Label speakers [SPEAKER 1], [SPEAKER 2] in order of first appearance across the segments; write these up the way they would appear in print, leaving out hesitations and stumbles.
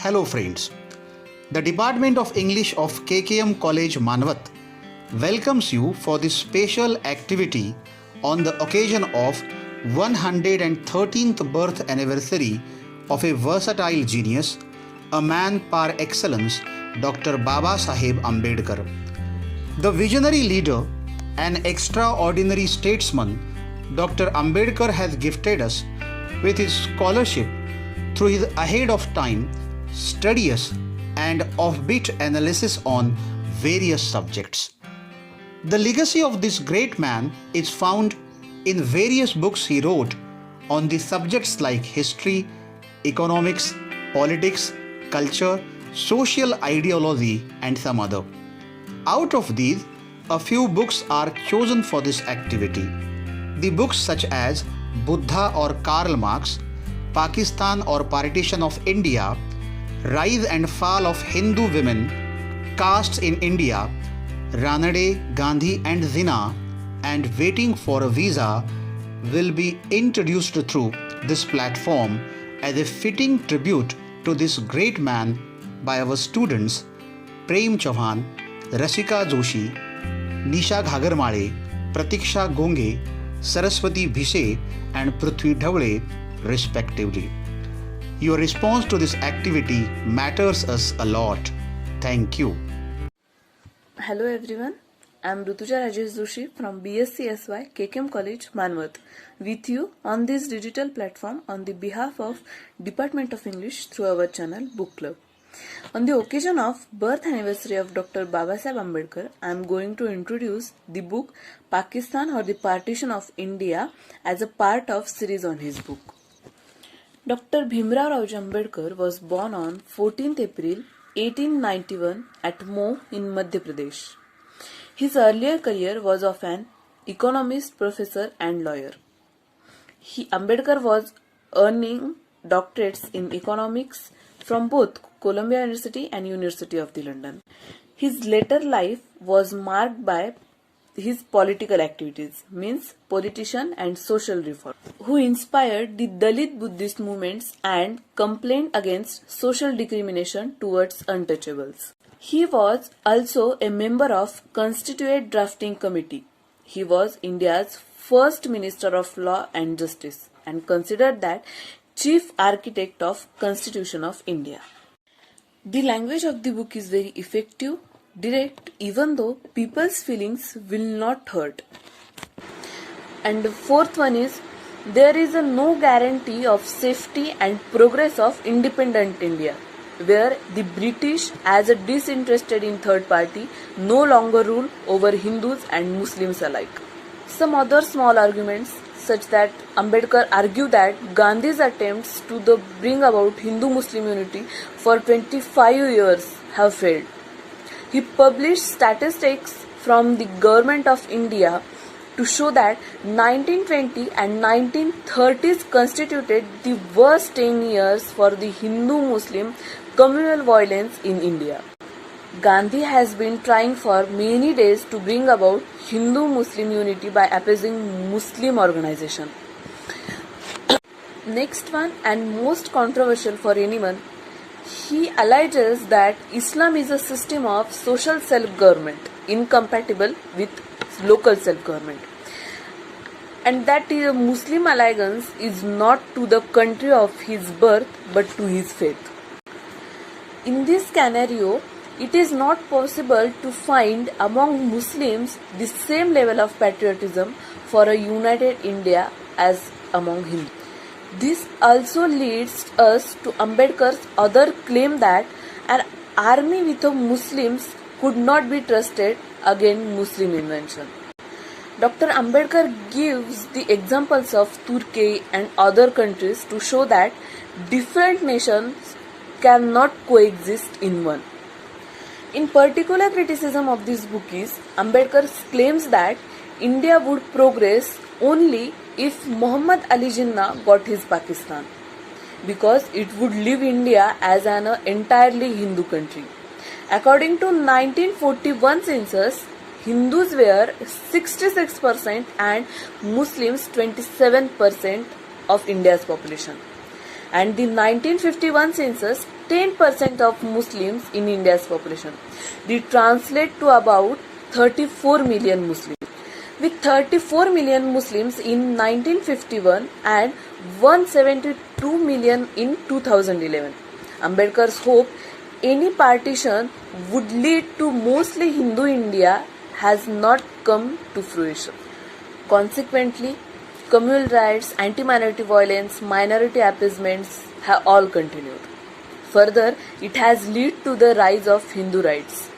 [SPEAKER 1] Hello friends. The Department of English of KKM College Manvat welcomes you for this special activity on the occasion of 113th birth anniversary of a versatile genius, a man par excellence, Dr. Baba Saheb Ambedkar. The visionary leader, an extraordinary statesman, Dr. Ambedkar has gifted us with his scholarship through his ahead of time, studious and offbeat analysis on various subjects. The legacy of this great man is found in various books he wrote on the subjects like history, economics, politics, culture, social ideology, and some other. Out of these, a few books are chosen for this activity. The books such as Buddha or Karl Marx, Pakistan or Partition of India, Rise and Fall of Hindu Women, Castes in India, Ranade, Gandhi and Jinnah, and Waiting for a Visa will be introduced through this platform as a fitting tribute to this great man by our students Prem Chauhan, Rasika Joshi, Nisha Ghagarmale, Pratiksha Gonge, Saraswati Bhise and Prithvi Dhawale respectively. Your response to this activity matters us a lot. Thank you.
[SPEAKER 2] Hello everyone, I am Rutuja Rajesh Joshi from BSc SY KKM College Manvat with you on this digital platform on the behalf of Department of English through our channel Book Club. On the occasion of birth anniversary of Dr. Babasaheb Ambedkar, I am going to introduce the book Pakistan or the Partition of India as a part of series on his book. Dr. Bhimrao Raoji Ambedkar was born on 14th April 1891 at Mo in Madhya Pradesh. His earlier career was of an economist, professor and lawyer. Ambedkar was earning doctorates in economics from both Columbia University and University of London. His later life was marked by his political activities, means politician and social reform, who inspired the Dalit Buddhist movements and complained against social discrimination towards untouchables. He was also a member of Constituent Drafting Committee. He was India's first Minister of Law and Justice and considered that chief architect of Constitution of India. The language of the book is very effective, direct, even though people's feelings will not hurt. And the fourth one is, there is no guarantee of safety and progress of independent India, where the British as a disinterested in third party no longer rule over Hindus and Muslims alike. Some other small arguments such that Ambedkar argued that Gandhi's attempts to bring about Hindu-Muslim unity for 25 years have failed. He published statistics from the Government of India to show that 1920 and 1930s constituted the worst 10 years for the Hindu-Muslim communal violence in India. Gandhi has been trying for many days to bring about Hindu-Muslim unity by appeasing Muslim organization. Next one, and most controversial for anyone, he alleges that Islam is a system of social self-government incompatible with local self-government, and that Muslim allegiance is not to the country of his birth but to his faith. In this scenario, it is not possible to find among Muslims the same level of patriotism for a united India as among Hindus. This also leads us to Ambedkar's other claim that an army with Muslims could not be trusted against Muslim invasion. Dr. Ambedkar gives the examples of Turkey and other countries to show that different nations cannot coexist in one. In particular, criticism of this book is Ambedkar claims that India would progress only if Muhammad Ali Jinnah got his Pakistan, because it would leave India as an entirely Hindu country. According to 1941 census, Hindus were 66% and Muslims 27% of India's population. And the 1951 census, 10% of Muslims in India's population. They translate to about 34 million Muslims. With 34 million Muslims in 1951 and 172 million in 2011, Ambedkar's hope any partition would lead to mostly Hindu India has not come to fruition. Consequently, communal rights, anti-minority violence, minority appeasements have all continued. Further, it has led to the rise of Hindu rights,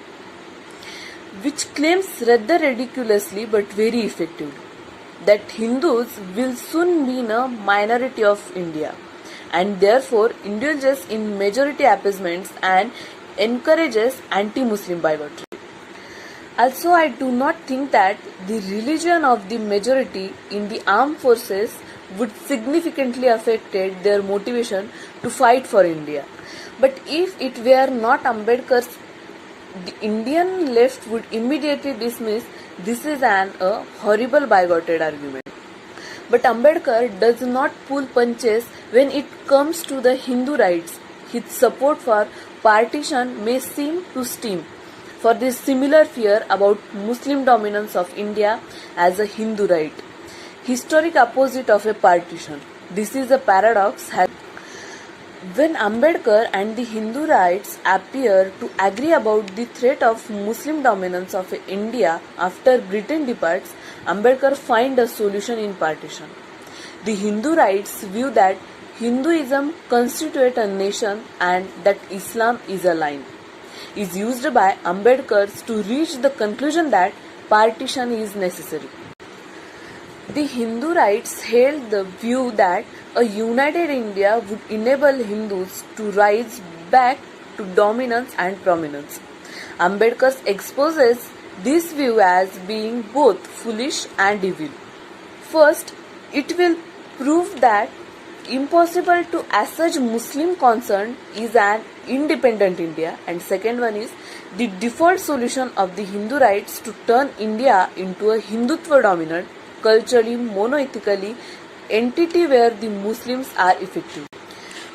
[SPEAKER 2] which claims rather ridiculously but very effectively that Hindus will soon be in a minority of India and therefore indulges in majority appeasements and encourages anti-Muslim bigotry. Also, I do not think that the religion of the majority in the armed forces would significantly affect their motivation to fight for India. But if it were not Ambedkar's, the Indian left would immediately dismiss this is a horrible bigoted argument. But Ambedkar does not pull punches when it comes to the Hindu rights. His support for partition may seem to stem for this similar fear about Muslim dominance of India as a Hindu right, historic opposite of a partition. This is a paradox. When Ambedkar and the Hindu rights appear to agree about the threat of Muslim dominance of India after Britain departs, Ambedkar finds a solution in partition. The Hindu rights view that Hinduism constitutes a nation and that Islam is a line, is used by Ambedkar to reach the conclusion that partition is necessary. The Hindu rights held the view that a united India would enable Hindus to rise back to dominance and prominence. Ambedkar exposes this view as being both foolish and evil. First, it will prove that impossible to assert Muslim concern is an independent India, and second one is the default solution of the Hindu rights to turn India into a Hindutva dominant, culturally monotheistically entity where the Muslims are effective.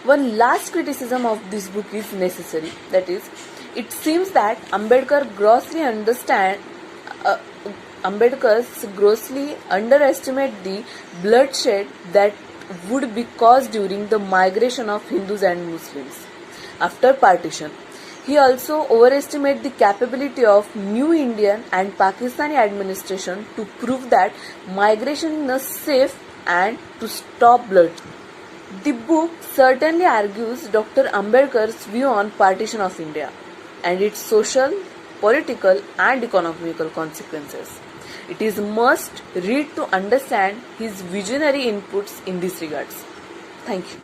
[SPEAKER 2] One last criticism of this book is necessary, that is, it seems that Ambedkar grossly underestimate the bloodshed that would be caused during the migration of Hindus and Muslims after partition. He also overestimates the capability of New Indian and Pakistani administration to prove that migration is safe and to stop bloodshed. The book certainly argues Dr. Ambedkar's view on partition of India and its social, political and economical consequences. It is must read to understand his visionary inputs in these regards. Thank you.